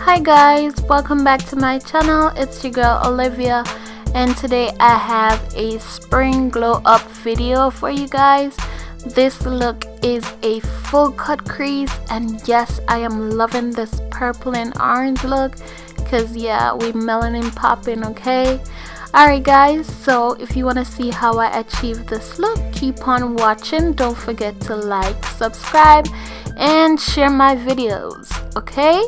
Hi guys, welcome back to my channel. It's your girl Olivia, and today I have a spring glow up video for you guys. This look is a full cut crease, and yes, I am loving this purple and orange look because yeah, we melanin popping. Okay, alright guys, so if you want to see how I achieve this look, keep on watching. Don't forget to like, subscribe, and share my videos. Okay,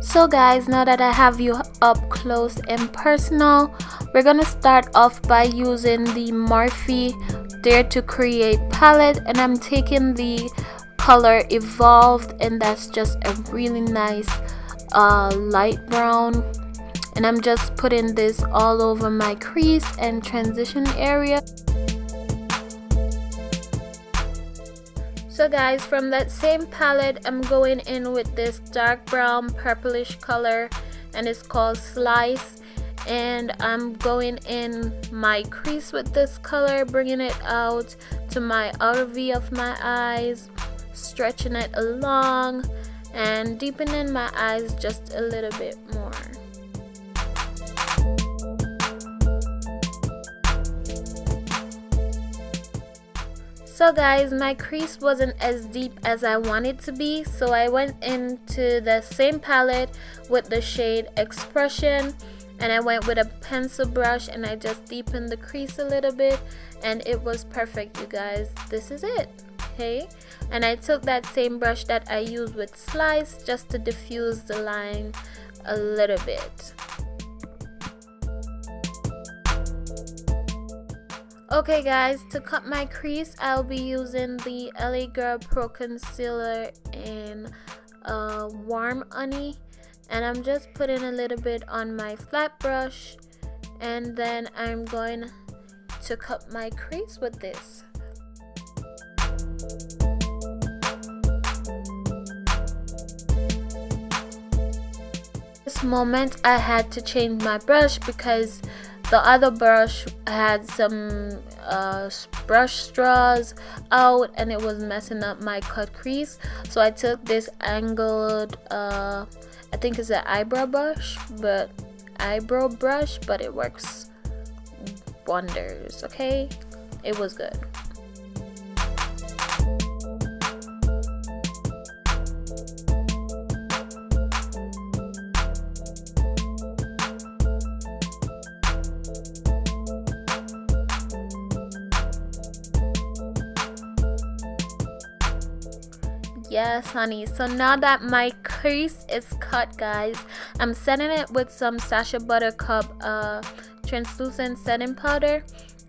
so guys, now that I have you up close and personal, we're gonna start off by using the Morphe Dare to Create palette, and I'm taking the color Evolved, and that's just a really nice light brown, and I'm just putting this all over my crease and transition area. So guys, from that same palette, I'm going in with this dark brown purplish color, and it's called Slice, and I'm going in my crease with this color, bringing it out to my outer V of my eyes, stretching it along and deepening my eyes just a little bit more. So guys, my crease wasn't as deep as I wanted to be, so I went into the same palette with the shade Expression, and I went with a pencil brush and I just deepened the crease a little bit, and it was perfect, you guys. This is it. Okay, and I took that same brush that I used with Slice just to diffuse the line a little bit. Okay guys, to cut my crease, I'll be using the LA Girl Pro Concealer in warmhoney, and I'm just putting a little bit on my flat brush, and then I'm going to cut my crease with this. This moment I had to change my brush because the other brush had some brush straws out and it was messing up my cut crease, so I took this angled I think it's an eyebrow brush, but it works wonders. Okay, it was good. Yes honey, so now that my crease is cut guys, I'm setting it with some Sacha Buttercup translucent setting powder,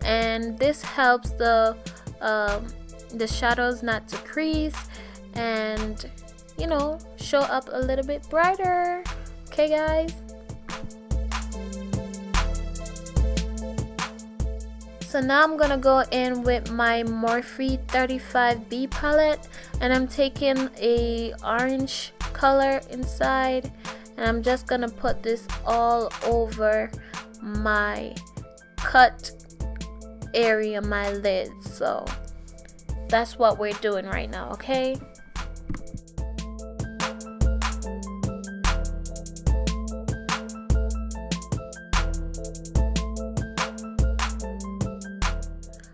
and this helps the shadows not to crease and, you know, show up a little bit brighter. Okay guys, so now I'm gonna go in with my Morphe 35B palette, and I'm taking a orange color inside, and I'm just gonna put this all over my cut area, my lids. So that's what we're doing right now. Okay,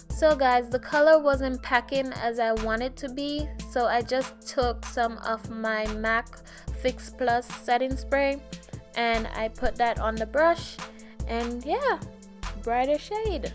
so guys, the color wasn't packing as I wanted to be, so I just took some of my MAC Fix Plus setting spray and I put that on the brush, and yeah, brighter shade.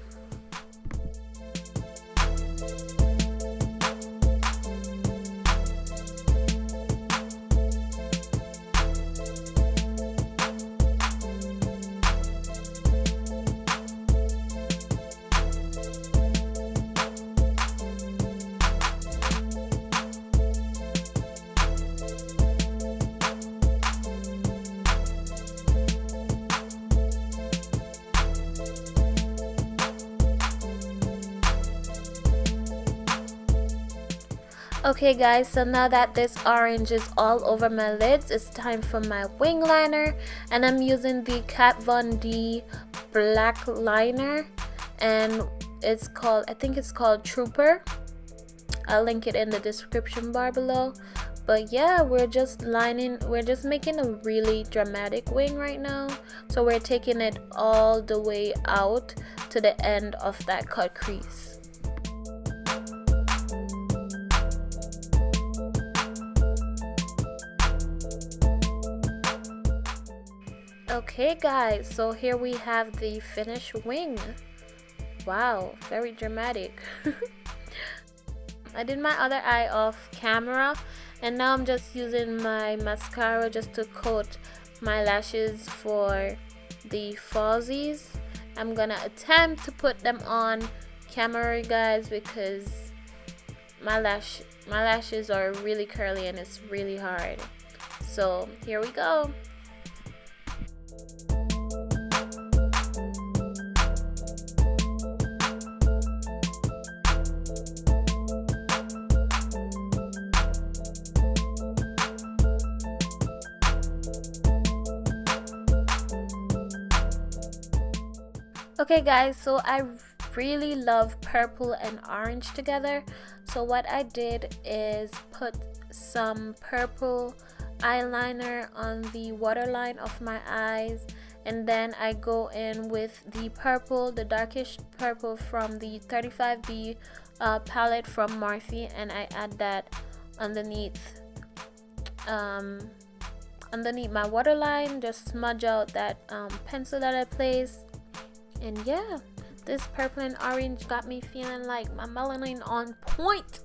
Okay guys, so now that this orange is all over my lids, it's time for my wing liner, and I'm using the Katvon D black liner, and it's called, I think it's called Trooper. I'll link it in the description bar below. But yeah, we're just making a really dramatic wing right now. So we're taking it all the way out to the end of that cut crease. Okay guys, so here we have the finished wing. Wow, very dramatic. I did my other eye off camera, and now I'm just using my mascara just to coat my lashes for the falsies. I'm gonna attempt to put them on camera, guys, because my lashes are really curly and it's really hard. So here we go. Okay guys, so I really love purple and orange together. So what I did is put some purple eyeliner on the waterline of my eyes, and then I go in with the purple, the darkish purple from the 35B palette from Morphe, and I add that underneath my waterline, just smudge out that pencil that I placed. And yeah, this purple and orange got me feeling like my melanin on point.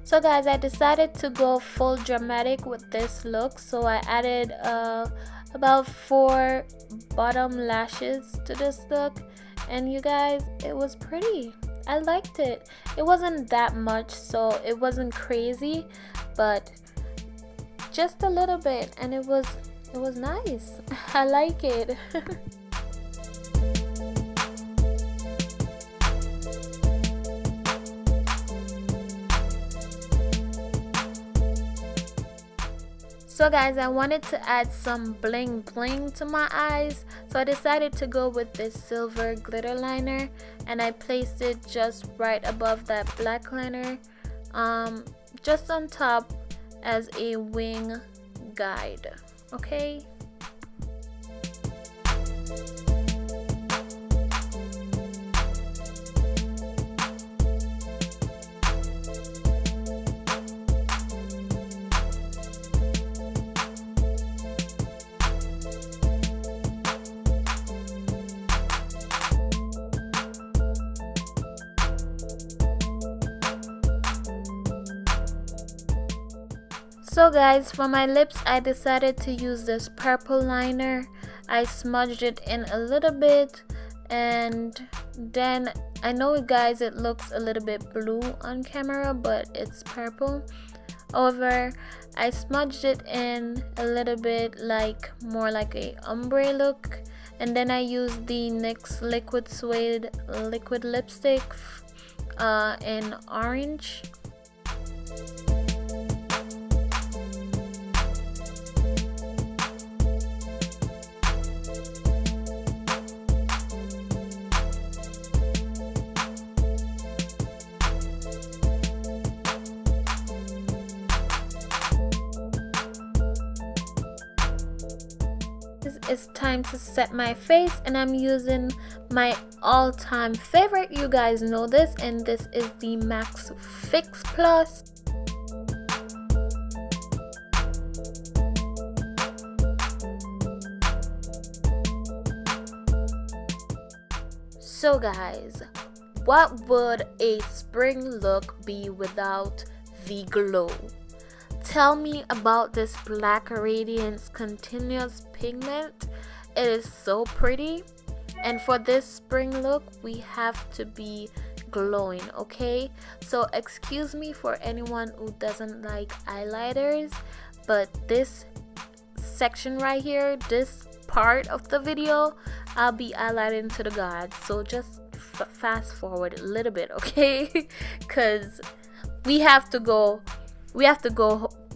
So guys, I decided to go full dramatic with this look. So I added about 4 bottom lashes to this look. And you guys, it was pretty. I liked it. It wasn't that much, so it wasn't crazy, but just a little bit, and it was nice. I like it. So guys, I wanted to add some bling bling to my eyes, so I decided to go with this silver glitter liner, and I placed it just right above that black liner, just on top as a wing guide. Okay. So guys, for my lips, I decided to use this purple liner. I smudged it in a little bit, and then I know guys, it looks a little bit blue on camera, but it's purple. However, I smudged it in a little bit, like more like a ombre look, and then I used the NYX liquid suede liquid lipstick in orange. It's time to set my face, and I'm using my all-time favorite, you guys know this, and this is the Max Fix Plus. So guys, what would a spring look be without the glow? Tell me about this Black Radiance Continuous Pigment. It is so pretty, and for this spring look we have to be glowing, okay? So excuse me for anyone who doesn't like highlighters, but this section right here, this part of the video, I'll be highlighting to the gods, so just fast forward a little bit, okay? Because we have to go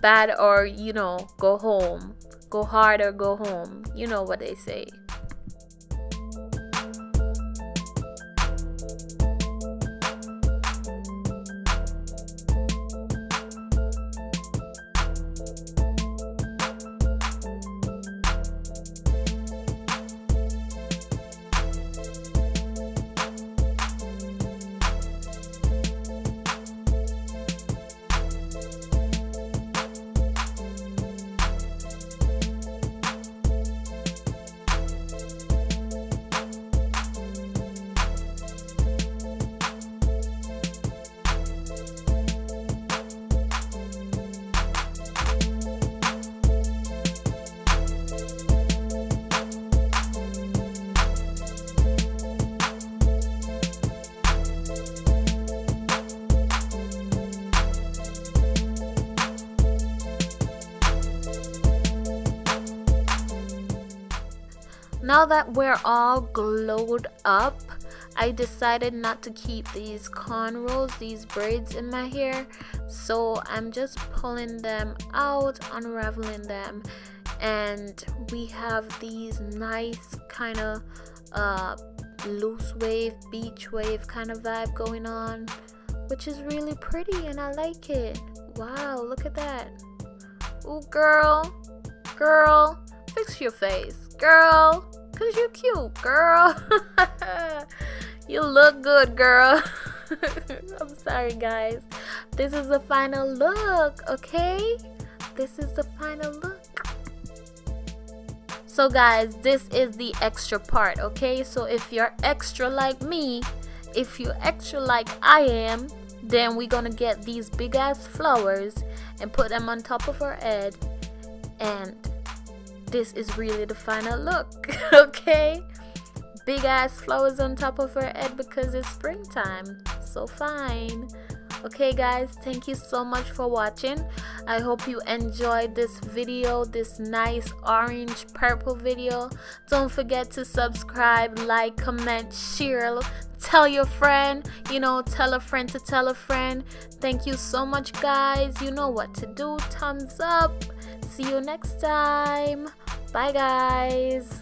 bad, or you know, go home, go hard or go home, you know what they say. Now that we're all glowed up, I decided not to keep these cornrows, these braids in my hair, so I'm just pulling them out, unraveling them, and we have these nice kind of loose wave, beach wave kind of vibe going on, which is really pretty and I like it. Wow, look at that. Ooh, girl, fix your face, girl, cause you're cute, girl. You look good, girl. I'm sorry, guys. This is the final look, okay? This is the final look. So guys, this is the extra part, okay? So if you're extra like me, if you're extra like I am, then we're gonna get these big ass flowers and put them on top of our head, and this is really the final look. Okay, big ass flowers on top of her head because it's springtime. So fine. Okay guys, thank you so much for watching. I hope you enjoyed this video, this nice orange purple video. Don't forget to subscribe, like, comment, share, tell your friend, tell a friend to tell a friend. Thank you so much guys. You know what to do. Thumbs up. See you next time. Bye guys.